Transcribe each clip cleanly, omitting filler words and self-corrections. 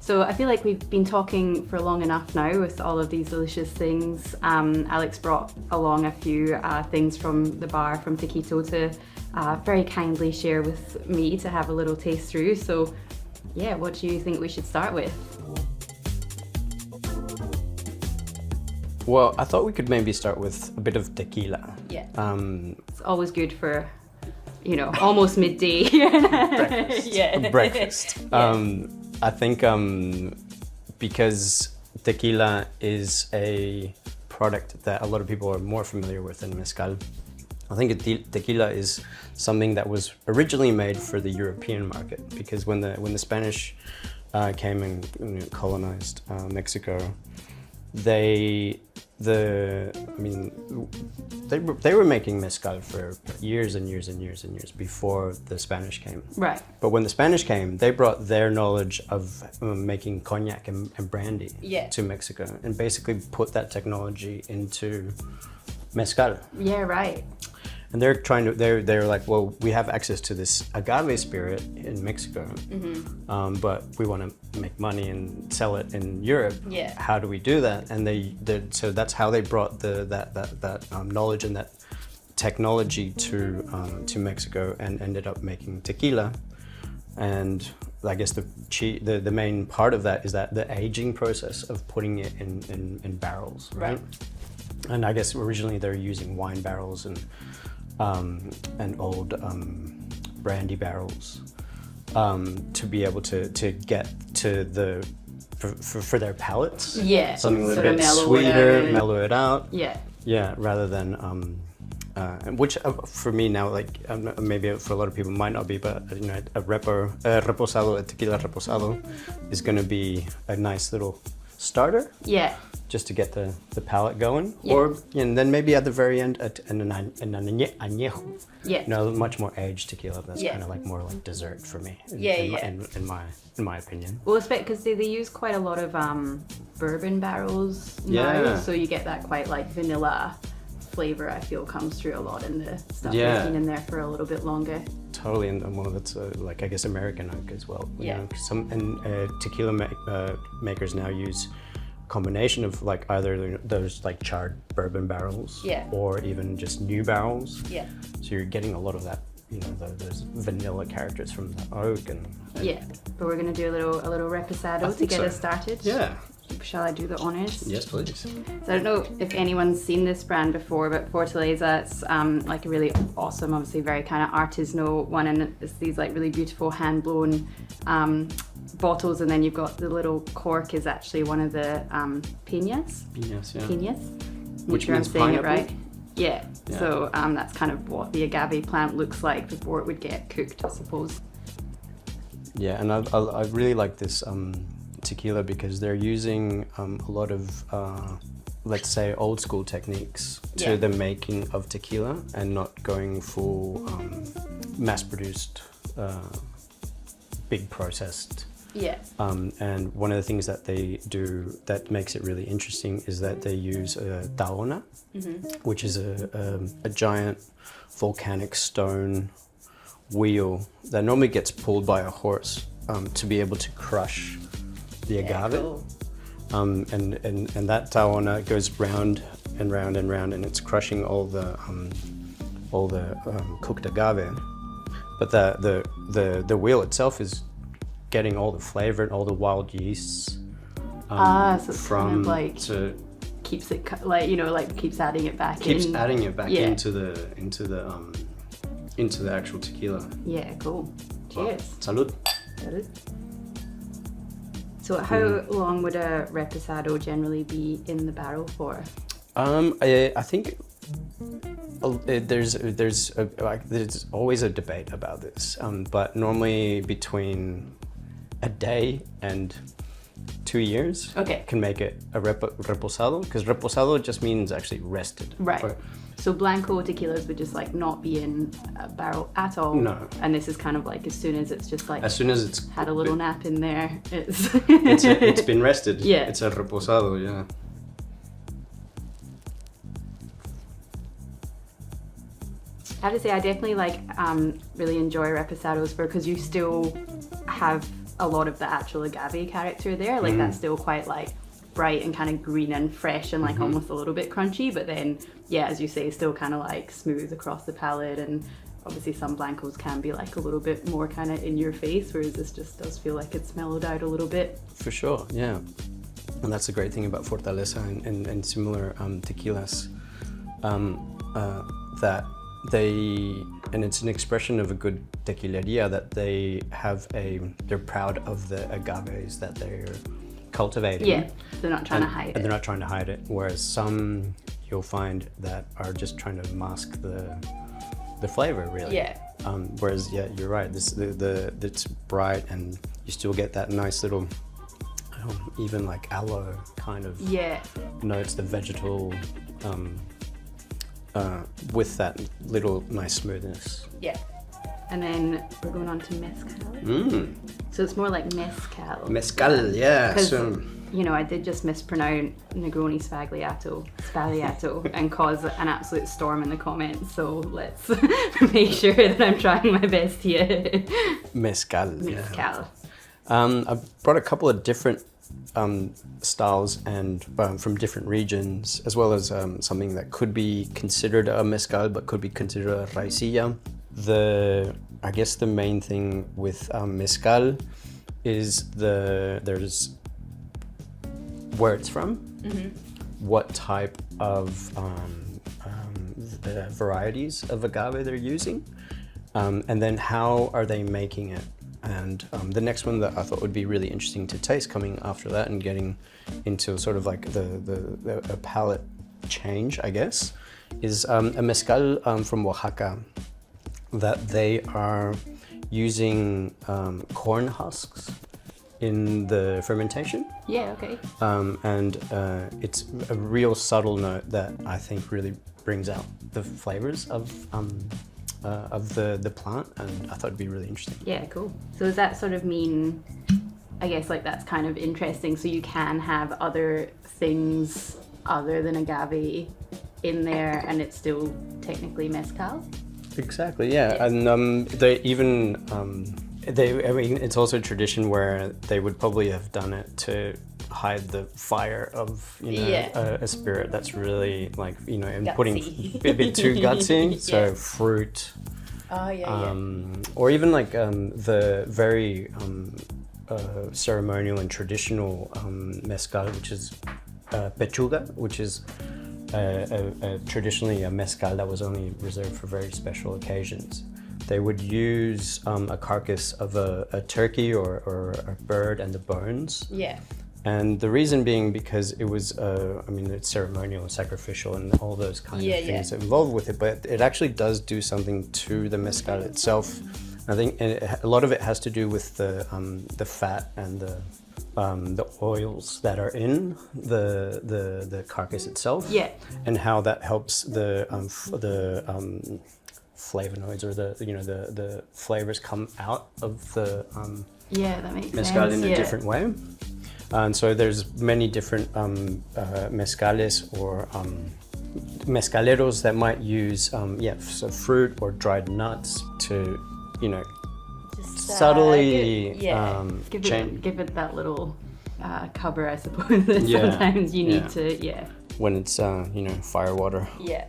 So I feel like we've been talking for long enough now with all of these delicious things. Alex brought along a few things from the bar, from Tequila, to very kindly share with me to have a little taste through. So yeah, what do you think we should start with? Well, I thought we could maybe start with a bit of tequila. Yeah. It's always good for, you know, almost midday. Breakfast. Yeah. Breakfast. Yeah. I think because tequila is a product that a lot of people are more familiar with than mezcal, I think tequila is something that was originally made for the European market, because when the Spanish came and colonized Mexico, they were making mezcal for years and years and years and years before the Spanish came. Right. But when the Spanish came, they brought their knowledge of making cognac and brandy to Mexico, and basically put that technology into mezcal. Yeah, right. And they're like, well, we have access to this agave spirit in Mexico, but we want to make money and sell it in Europe. Yeah. How do we do that? And so that's how they brought that knowledge and that technology to Mexico, and ended up making tequila. And I guess the main part of that is that the aging process of putting it in barrels, right? And I guess originally they're using wine barrels and old brandy barrels to be able to get to for their palates. Yeah. Something a little Sort of bit mellow sweeter, mellow it out. Yeah. Yeah, rather than which for me now, like maybe for a lot of people might not be, but you know, a tequila reposado is going to be a nice little starter. Yeah. Just to get the palate going, Yeah. And then maybe at the very end an añejo. Yeah. You know, much more aged tequila. That's Yeah. kind of like more like dessert for me. In my opinion. Well, because they use quite a lot of bourbon barrels now, Yeah. so you get that quite like vanilla flavor. I feel comes through a lot in the stuff Yeah. that's been in there for a little bit longer. Totally, and well, that's like I guess American oak as well. You Yeah. know, tequila makers now use combination of like either those like charred bourbon barrels, or even just new barrels. Yeah. So you're getting a lot of that, you know, those vanilla characters from the oak and Yeah. But we're gonna do a little reposado to get us started. Yeah. Shall I do the honors? Yes, please. So I don't know if anyone's seen this brand before, but Fortaleza, it's like a really awesome, obviously very kind of artisanal one, and it's these like really beautiful hand-blown bottles, and then you've got the little cork is actually one of the piñas. Piñas, yeah. Piñas. Which sure means I'm saying pineapple? it right. Yeah. So that's kind of what the agave plant looks like before it would get cooked, I suppose. Yeah, and I really like this tequila because they're using a lot of let's say old school techniques to the making of tequila, and not going full mass produced big processed. Yeah. And one of the things that they do that makes it really interesting is that they use a taona, which is a giant volcanic stone wheel that normally gets pulled by a horse to be able to crush the agave. Cool. And that taona goes round and round and round, and it's crushing all the cooked agave. But the wheel itself is getting all the flavor and all the wild yeasts. So it's kind of like keeps it keeps adding it back into the actual tequila. Yeah, cool. Cheers. Salud. Salud. So how long would a reposado generally be in the barrel for? I think there's always a debate about this, but normally between a day and 2 years can make it a reposado, because reposado just means actually rested. Right. So blanco tequilas would just like not be in a barrel at all. No. And this is kind of like as soon as it's just like as soon as it's had a little nap in there, it's been rested. Yeah. It's a reposado, yeah. I have to say, I definitely really enjoy reposados because you still have a lot of the actual agave character there. Like that's still quite like bright and kind of green and fresh and like almost a little bit crunchy, but then yeah, as you say, still kind of like smooth across the palate. And obviously some blancos can be like a little bit more kind of in your face, whereas this just does feel like it's mellowed out a little bit. For sure, yeah. And that's the great thing about Fortaleza and similar tequilas, that and it's an expression of a good tequileria, that they're proud of the agaves that they're cultivating. Yeah, they're not trying to hide it. And they're not trying to hide it, whereas some you'll find that are just trying to mask the flavor, really. Yeah. Whereas, yeah, you're right, it's bright and you still get that nice little, even like aloe kind of notes, the vegetal, with that little nice smoothness. Yeah. And then we're going on to mezcal. So it's more like mezcal. Mezcal, yeah. Because, you know, I did just mispronounce Negroni Spagliato, and cause an absolute storm in the comments. So let's make sure that I'm trying my best here. Mezcal. Mezcal. I've brought a couple of different styles and from different regions, as well as something that could be considered a mezcal but could be considered a raicilla. I guess the main thing with mezcal is there's where it's from, what type of varieties of agave they're using, and then how are they making it. And the next one that I thought would be really interesting to taste coming after that and getting into sort of like a palate change, I guess, is a mezcal from Oaxaca, that they are using corn husks in the fermentation. Yeah, okay. And it's a real subtle note that I think really brings out the flavors of the plant, and I thought it'd be really interesting. Yeah, cool. So does that sort of mean, I guess like that's kind of interesting, so you can have other things other than agave in there and it's still technically mezcal? Exactly, yeah. And they even, I mean, it's also a tradition where they would probably have done it to hide the fire of, you know, a spirit that's really like, you know, and putting a bit too gutsy. So fruit. Or even like the very ceremonial and traditional mezcal, which is pechuga, which is traditionally a mezcal that was only reserved for very special occasions. They would use a carcass of a turkey or a bird and the bones. Yeah. And the reason being because it was, I mean, it's ceremonial and sacrificial and all those kind of things involved with it, but it actually does do something to the mezcal itself. I think a lot of it has to do with the fat and the oils that are in the carcass itself. Yeah. And how that helps the flavonoids or the flavors come out of the that makes mezcal sense. in a different way. And so there's many different mezcales or mezcaleros that might use so fruit or dried nuts to, you know, just subtly give it that little cover, I suppose. Sometimes you need to when it's you know, fire water. Yeah.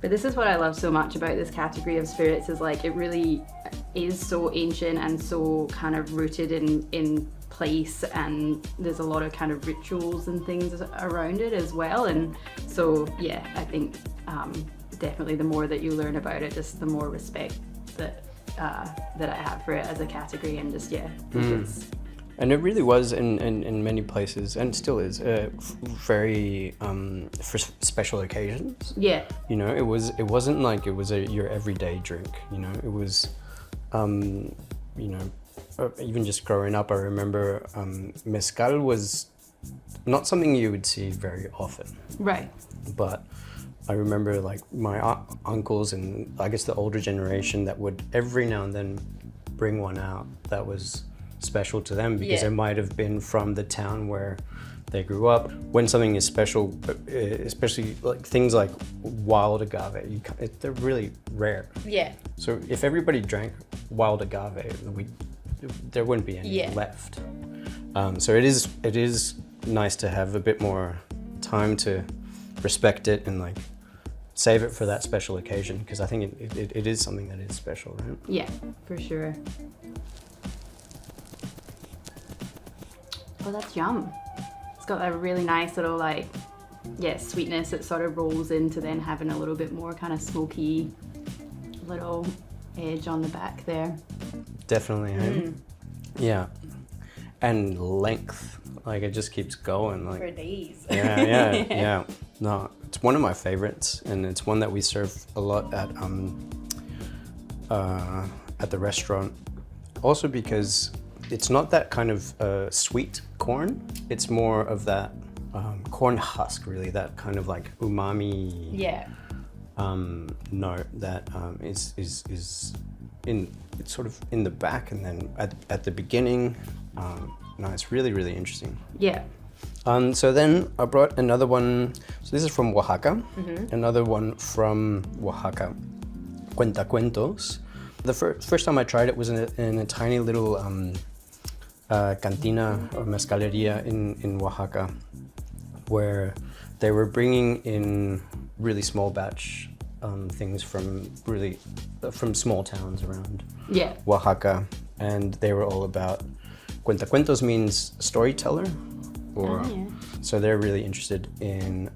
But this is what I love so much about this category of spirits, is like it really is so ancient and so kind of rooted in place, and there's a lot of kind of rituals and things around it as well. And so I think definitely the more that you learn about it, just the more respect that I have for it as a category, and just it's and it really was in many places, and still is, very for special occasions. Yeah. You know, it wasn't like it was your everyday drink. You know, it was, you know, even just growing up, I remember mezcal was not something you would see very often. Right. But I remember like my uncles and I guess the older generation that would every now and then bring one out that was special to them, because it might have been from the town where they grew up. When something is special, especially like things like wild agave, they're really rare. Yeah. So if everybody drank wild agave, there wouldn't be any Yeah. left. So it is nice to have a bit more time to respect it and like save it for that special occasion, because I think it is something that is special, right? Yeah, for sure. Oh, that's yum. It's got a really nice little like, yeah, sweetness that sort of rolls into then having a little bit more kind of smoky little edge on the back there. Definitely, hey? Yeah. And length, like it just keeps going. Like, For days. yeah. No, it's one of my favorites, and it's one that we serve a lot at the restaurant. Also because it's not that kind of sweet corn. It's more of that corn husk, really. That kind of like umami. Yeah. Note that is in, it's sort of in the back, and then at the beginning. No, it's really, really interesting. Yeah. So then I brought another one. So this is from Oaxaca. Another one from Oaxaca, Cuentacuentos. The first time I tried it was in a tiny little cantina or mezcaleria in Oaxaca, where they were bringing in really small batch things from small towns around Oaxaca, and they were all about Cuentacuentos means storyteller, or so they're really interested in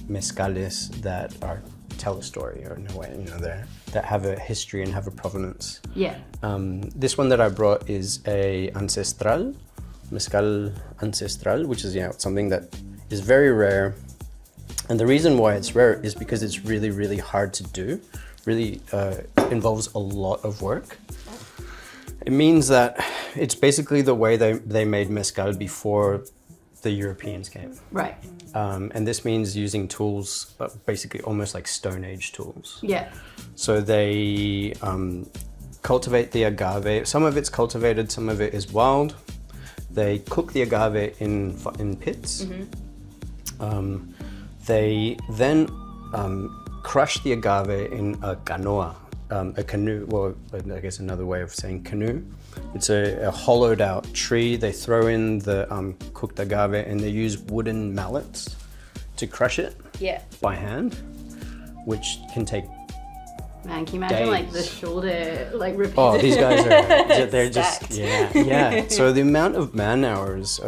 mezcales that tell a story, or in a way, that have a history and have a provenance. Yeah. This one that I brought is a ancestral, mezcal ancestral, which is something that is very rare. And the reason why it's rare is because it's really, really hard to do. Really involves a lot of work. It means that it's basically the way they made mezcal before the Europeans came. Right. And this means using tools, basically almost like Stone Age tools. Yeah. So they cultivate the agave. Some of it's cultivated, some of it is wild. They cook the agave in pits. They then crush the agave in a canoa. A canoe, well, I guess another way of saying canoe. It's a hollowed out tree. They throw in the cooked agave, and they use wooden mallets to crush it by hand, which can take Man, can you imagine days. like the shoulder, like repeated? Oh, these guys are, they're Stacked. just, yeah. So the amount of man hours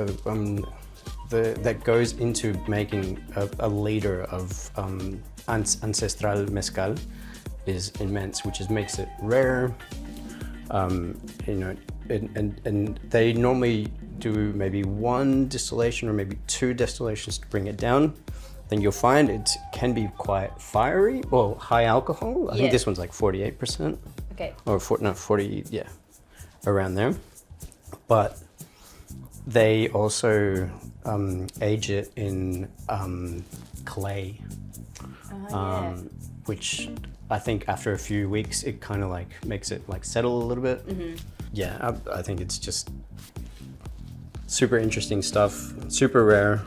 that goes into making a liter of ancestral mezcal is immense, which makes it rare. And they normally do maybe one distillation or maybe two distillations to bring it down. Then you'll find it can be quite fiery, well, high alcohol. I think this one's like 48%. Okay. Or 40, around there. But they also age it in clay, which I think after a few weeks it kind of like makes it like settle a little bit. Yeah, I think it's just super interesting stuff, super rare,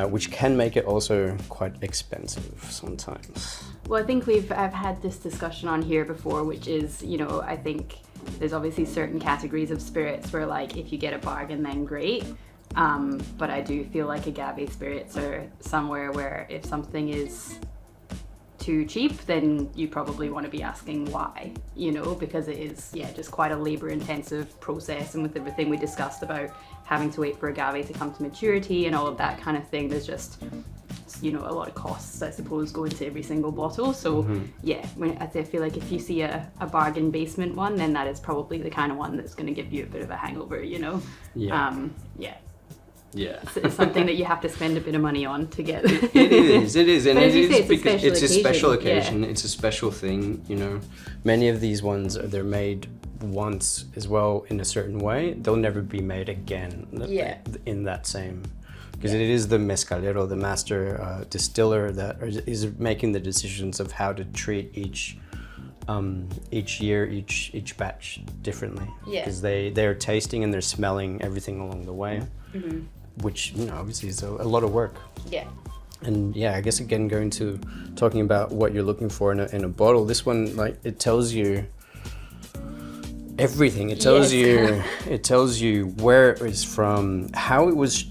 which can make it also quite expensive sometimes. Well, I think I've had this discussion on here before, which is, I think there's obviously certain categories of spirits where like if you get a bargain then great. But I do feel like agave spirits are somewhere where if something is too cheap, then you probably want to be asking why, because it is, just quite a labor intensive process. And with everything we discussed about having to wait for agave to come to maturity and all of that kind of thing, there's just, a lot of costs, I suppose, go into every single bottle. So I feel like if you see a bargain basement one, then that is probably the kind of one that's going to give you a bit of a hangover, It's something that you have to spend a bit of money on to get. It is, and But as it you say, is because it's a special occasion. Yeah. It's a special thing, Many of these ones, they're made once as well in a certain way. They'll never be made again in that same, because it is the mezcalero, the master distiller, that is making the decisions of how to treat each year, each batch differently. Because they're tasting and they're smelling everything along the way. Which obviously is a lot of work. And I guess again going to talking about what you're looking for in a bottle, this one, like, it tells you everything. It tells Yes. it tells you where it is from, how it's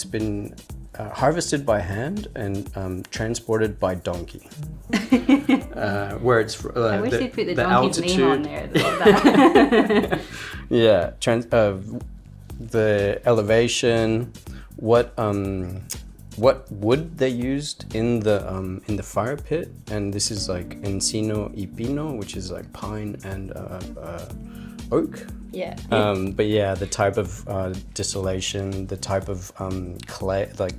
been harvested by hand and transported by donkey. Where it's I wish they'd put the donkey's name on there. That. Yeah, the elevation, what wood they used in the fire pit, and this is like encino y pino, which is like pine and oak. Yeah. But yeah, the type of distillation, the type of clay, like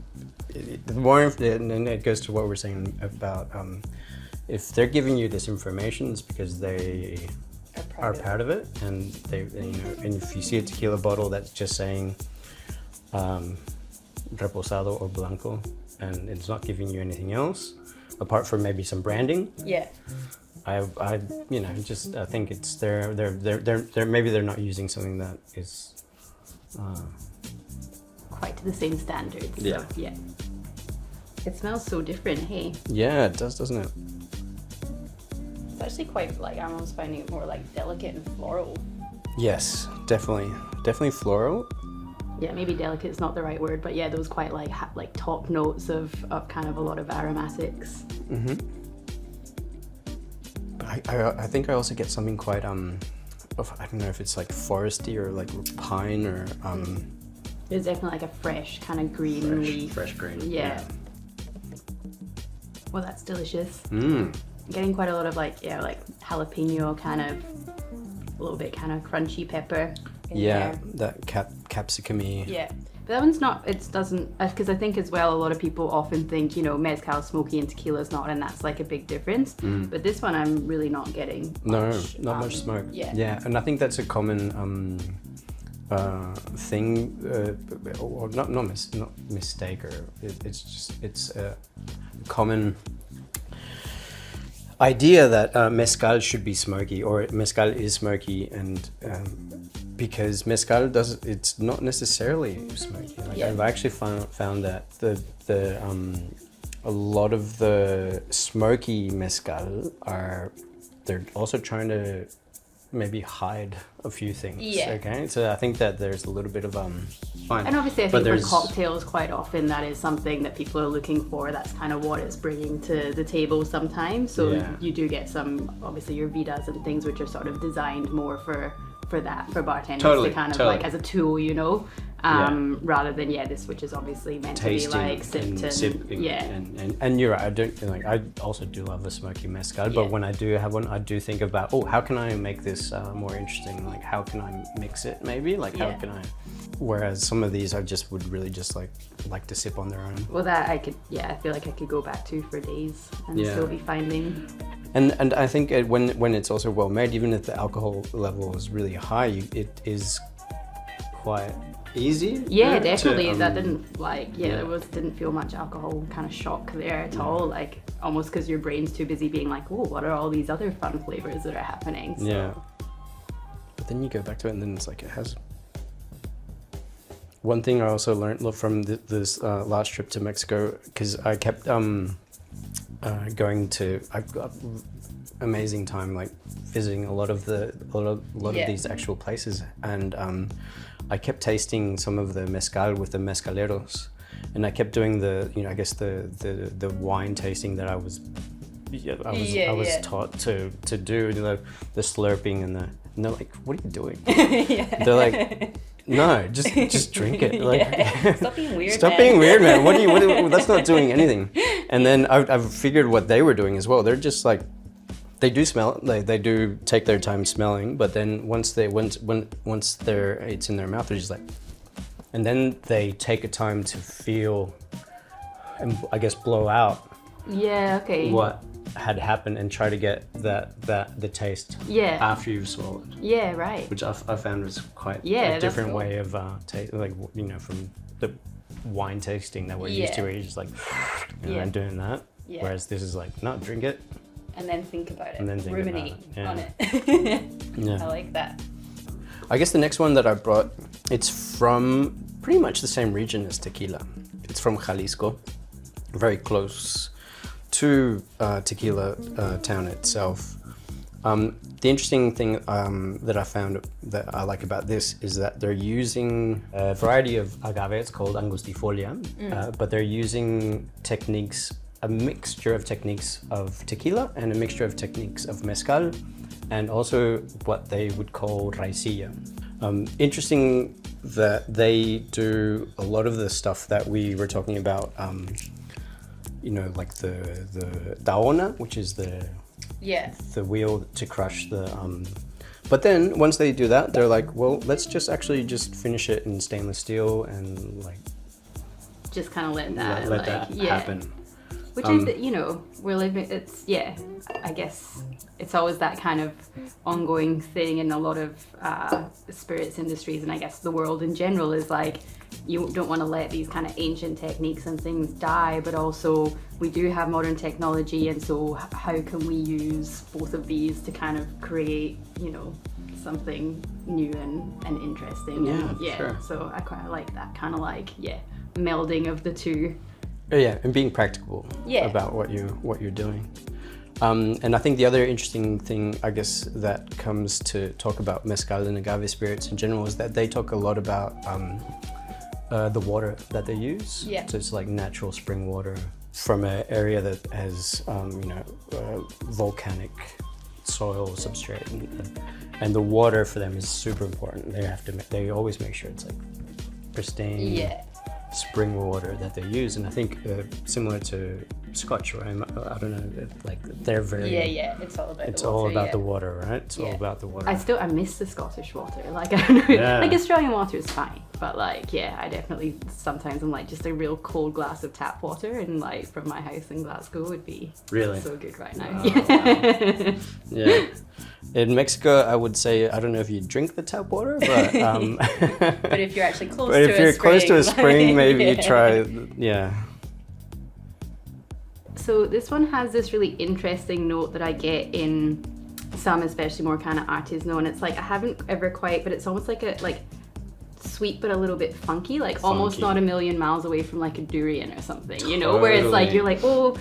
and it goes to what we're saying about if they're giving you this information, it's because they are proud of it, and and if you see a tequila bottle that's just saying reposado or blanco, and it's not giving you anything else apart from maybe some branding. Yeah. I think it's they're maybe they're not using something that is quite to the same standards. Yeah. So, yeah. It smells so different, hey? Yeah, it does, doesn't it? It's actually quite like, I'm almost finding it more like delicate and floral. Yes, definitely floral. Yeah, maybe delicate is not the right word, but yeah, those quite like top notes of kind of a lot of aromatics. Mm-hmm. But I think I also get something quite I don't know if it's like foresty or like pine or There's definitely like a fresh kind of green leaf. fresh green. Yeah. Well, that's delicious. Mm. Getting quite a lot of like jalapeno kind of, a little bit kind of crunchy pepper in there. That capsicum-y. Yeah, but that one's not, it doesn't, because I think as well a lot of people often think, mezcal smoky and tequila is not, and that's like a big difference. But this one I'm really not getting much. Not much smoke. Yeah, and I think that's a common thing, or not mistake, or it's a common idea that mezcal should be smoky, or mezcal is smoky, and because mezcal it's not necessarily smoky. Like I've actually found that a lot of the smoky mezcal they're also trying to maybe hide a few things. Yeah. Okay, so I think that there's a little bit of fine. And obviously I think for cocktails quite often that is something that people are looking for. That's kind of what it's bringing to the table sometimes. So you do get some, obviously your vidas and things which are sort of designed more for bartenders to kind of like as a tool, rather than this, which is obviously meant tasting to be like sipped and sipping, and you're right. I also do love a smoky mezcal, but when I do have one, I do think about, how can I make this more interesting? Like, how can I mix it? Maybe how can I? Whereas some of these, I just would really just like to sip on their own. Well, that I could, I feel like I could go back to for days and still be finding. And I think when it's also well made, even if the alcohol level is really high, it is quite easy. Yeah, definitely. That didn't didn't feel much alcohol kind of shock there at all. Like almost because your brain's too busy being like, oh, what are all these other fun flavors that are happening? So. Yeah. But then you go back to it, and then it's like it has. One thing I also learned from this last trip to Mexico, because I kept I've got amazing time like visiting a lot of these actual places, and I kept tasting some of the mezcal with the mezcaleros, and I kept doing the wine tasting that I was taught to do, the slurping and they're like, what are you doing? They're like, no, just drink it. Like, stop being weird. Stop being weird, man. What that's not doing anything. And then I've figured what they were doing as well. They're just like, they do smell. They do take their time smelling, but then once it's in their mouth, they're just like, and then they take a time to feel, and I guess blow out. Yeah. Okay. What had happened and try to get the taste after you've swallowed. Yeah, right. Which I found was quite a different way of from the wine tasting that we're used to, where you're just like and doing that. Yeah. Whereas this is like, no, drink it. And then think about it. And then think ruminate about it. on it. I like that. I guess the next one that I brought, it's from pretty much the same region as tequila. It's from Jalisco, very close to Tequila town itself. The interesting thing that I found that I like about this is that they're using a variety of agave. It's called angustifolia, but they're using techniques, a mixture of techniques of tequila and a mixture of techniques of mezcal, and also what they would call raicilla. Interesting that they do a lot of the stuff that we were talking about, you know, like the daona, which is the wheel to crush the but then once they do that, they're like, well, let's just actually just finish it in stainless steel and like just kind of let that let that happen. Which is, you know, we're living, it's, I guess it's always that kind of ongoing thing in a lot of spirits industries, and I guess the world in general is like, you don't want to let these kind of ancient techniques and things die, but also we do have modern technology, and so how can we use both of these to kind of create, you know, something new and interesting. Sure. So I quite like that kind of like, melding of the two. Yeah, and being practical about what you're doing. And I think the other interesting thing, I guess, that comes to talk about mezcal and agave spirits in general is that they talk a lot about the water that they use. Yeah. So it's like natural spring water from an area that has, you know, volcanic soil substrate, and the water for them is super important. They always make sure it's like pristine. Spring water that they use, and I think similar to Scotch, right? I don't know, like they're very it's all about it's the water, all about the water, right? It's all about the water. I miss the Scottish water. Like, I don't know, like Australian water is fine, but like I definitely sometimes I'm like, just a real cold glass of tap water, and like from my house in Glasgow would be really so good right now. Wow. Yeah. In Mexico, I would say, I don't know if you drink the tap water, but but if you're actually close but to if you're close to a spring, maybe yeah. you try. So this one has this really interesting note that I get in some, especially more kind of artisanal, and it's like I haven't ever quite, but it's almost like a sweet but a little bit funky, like almost not a million miles away from like a durian or something, you know, where it's like you're like, oh,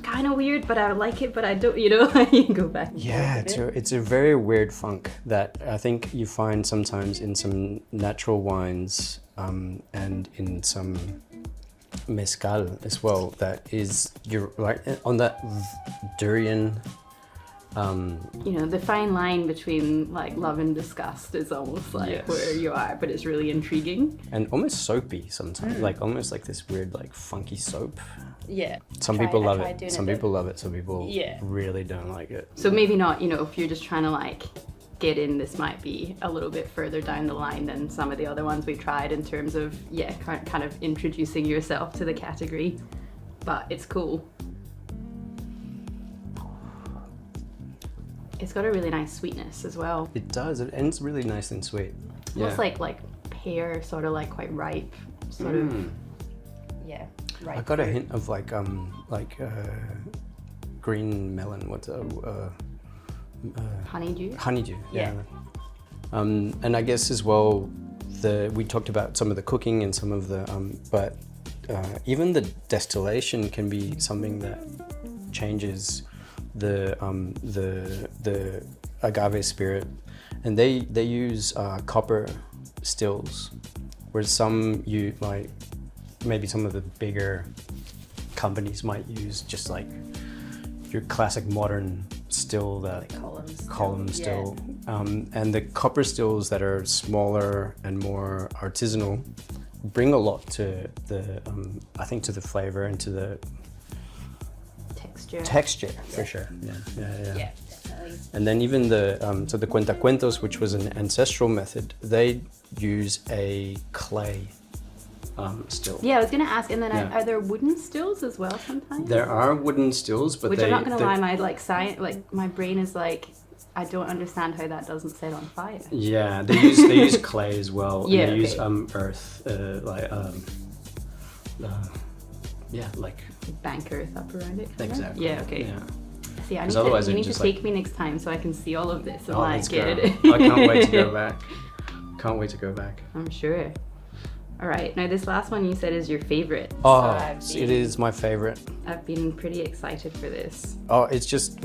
kind of weird, but I like it, but I don't, you know. You go back and forth it's a very weird funk that I think you find sometimes in some natural wines and in some mezcal as well, that is, you're right on that durian. You know, the fine line between like love and disgust is almost like where you are, but it's really intriguing and almost soapy sometimes, like almost like this weird like funky soap. Some Try people it. love I it. tried Some doing people love it. Some people really don't like it. So maybe not, you know, if you're just trying to like get in, this might be a little bit further down the line than some of the other ones we tried in terms of kind of introducing yourself to the category, but it's cool. It's got a really nice sweetness as well. It does, and it's really nice and sweet. Almost like pear, sort of like quite ripe, sort of. Yeah, ripe. I got a hint of like green melon. What's honeydew? Honeydew, yeah. And I guess as well, we talked about some of the cooking and some of the, but even the distillation can be something that changes the agave spirit, and they use copper stills, whereas some maybe some of the bigger companies might use just like your classic modern still, that column still. And the copper stills that are smaller and more artisanal bring a lot to the I think to the flavor and to the texture for sure. Yeah, definitely. And then even the cuentacuentos, which was an ancestral method, they use a clay still. Yeah, I was gonna ask. And then are there wooden stills as well sometimes? There are wooden stills, but I'm not gonna lie, my brain is like, I don't understand how that doesn't set on fire. Yeah, they use clay as well. Yeah, and they use earth, like bank earth up around it. Exactly. Yeah. Okay. Yeah. See, you need to take me next time so I can see all of this and get it. I can't wait to go back. I'm sure. All right, now this last one you said is your favorite. Oh, So it is my favorite. I've been pretty excited for this. Oh, it's just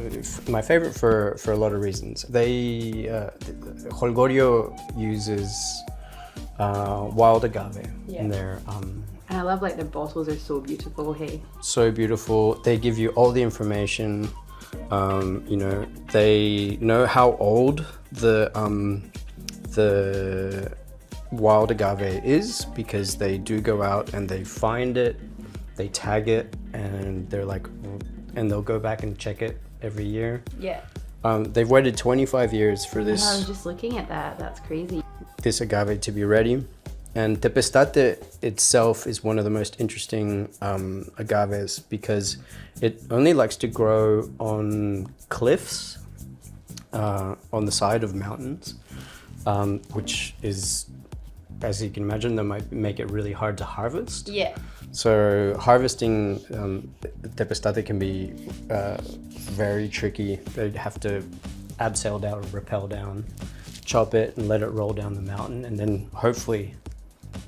my favorite for a lot of reasons. Holgorio uses wild agave in their And I love like their bottles are so beautiful, hey? so beautiful. They give you all the information. You know, they know how old the wild agave is because they do go out and they find it, they tag it, and they're like, and they'll go back and check it every year. Yeah. They've waited 25 years for I was this just looking at that. That's crazy. agave to be ready. And Tempestate itself is one of the most interesting agaves because it only likes to grow on cliffs on the side of mountains, which is, as you can imagine, that might make it really hard to harvest. Yeah. So harvesting Tempestate can be very tricky. They'd have to abseil down or rappel down, chop it and let it roll down the mountain, and then hopefully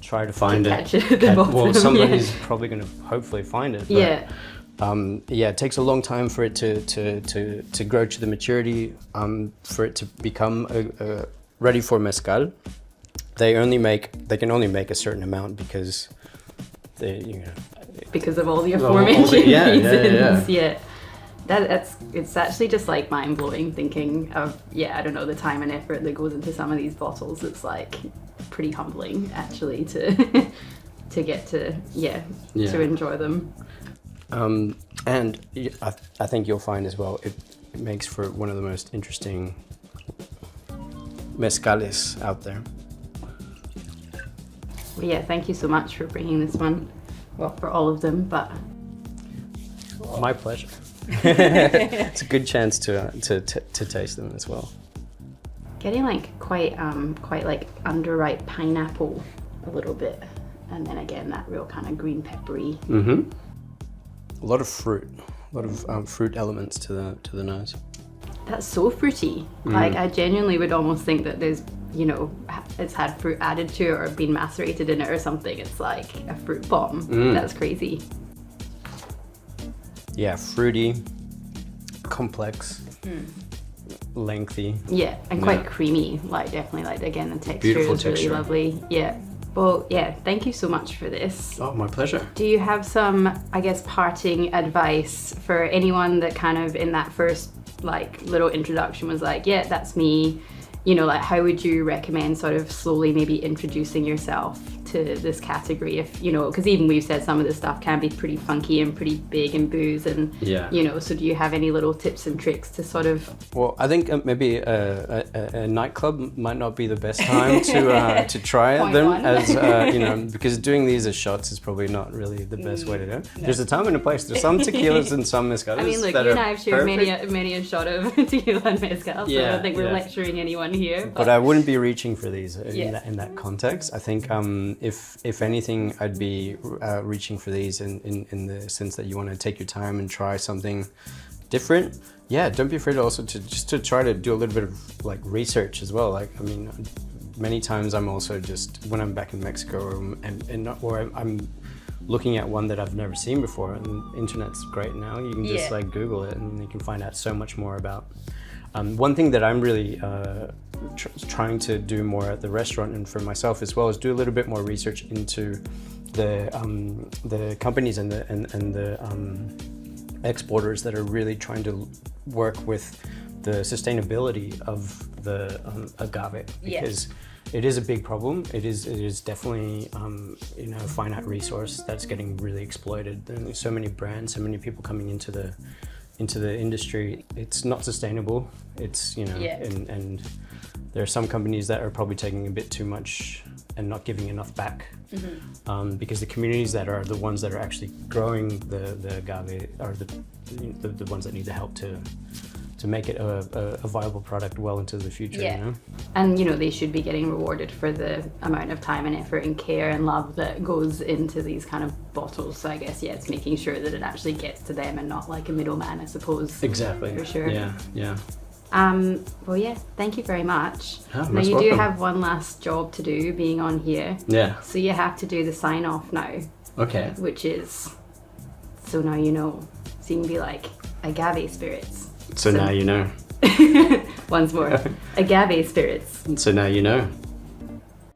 try to find catch it at the bottom. Well, somebody's probably going to hopefully find it. But, Yeah. yeah, it takes a long time for it to grow to the maturity, for it to become ready for mezcal. They can only make a certain amount because Because of all the aforementioned reasons. Yeah. It's actually just like mind blowing thinking of, I don't know, the time and effort that goes into some of these bottles. It's like pretty humbling actually to get to enjoy them. And I think you'll find as well, it makes for one of the most interesting mezcales out there. Well, yeah, thank you so much for bringing this one. Well, for all of them, but my pleasure. It's a good chance to taste them as well. getting like quite like underripe pineapple a little bit, and then again that real kind of green peppery. Mm-hmm. A lot of fruit, a lot of fruit elements to the nose. That's so fruity. Like I genuinely would almost think that there's, you know, it's had fruit added to it or been macerated in it or something. It's like a fruit bomb. That's crazy. Yeah, fruity, complex, lengthy. Yeah, and quite creamy. Like definitely, like again, the texture Beautiful is really texture. lovely. Yeah. Well, yeah. Thank you so much for this. Oh, my pleasure. Do you have some, I guess, parting advice for anyone that kind of in that first like little introduction was like, yeah, that's me, you know, like how would you recommend sort of slowly maybe introducing yourself to this category? If, you know, because even we've said some of this stuff can be pretty funky and pretty big and booze and, you know, so do you have any little tips and tricks to sort of... Well, I think maybe a nightclub might not be the best time to try them as, you know, because doing these as shots is probably not really the best way to do it. No. There's a time and a place. There's some tequilas and some mezcals. I mean, look, you and I have shared many a shot of tequila and mezcal, so I don't think we're lecturing anyone here. But I wouldn't be reaching for these in that context. I think if anything, I'd be reaching for these in the sense that you want to take your time and try something different. Yeah, don't be afraid also to try to do a little bit of like research as well. Like, I mean, many times I'm also just, when I'm back in Mexico or I'm looking at one that I've never seen before, and the internet's great now. You can just like Google it and you can find out so much more about. One thing that I'm really trying to do more at the restaurant and for myself as well is do a little bit more research into the companies and the exporters that are really trying to work with the sustainability of the agave, because it is a big problem. It is definitely you know, a finite resource that's getting really exploited. There's so many brands, so many people coming into the industry. It's not sustainable. It's, you know, and there are some companies that are probably taking a bit too much and not giving enough back, because the communities that are the ones that are actually growing the agave are the ones that need the help to make it a viable product well into the future. You know? And you know, they should be getting rewarded for the amount of time and effort and care and love that goes into these kind of bottles. So I guess it's making sure that it actually gets to them and not like a middleman, I suppose. Exactly. For sure. Yeah. Well, yeah, thank you very much. Oh, now most you do welcome. have one last job to do being on here. Yeah. So you have to do the sign off now, Okay. which is, so now you know. So you can be like, Agave Spirits. So now you know. Once more, Agave Spirits. So now you know.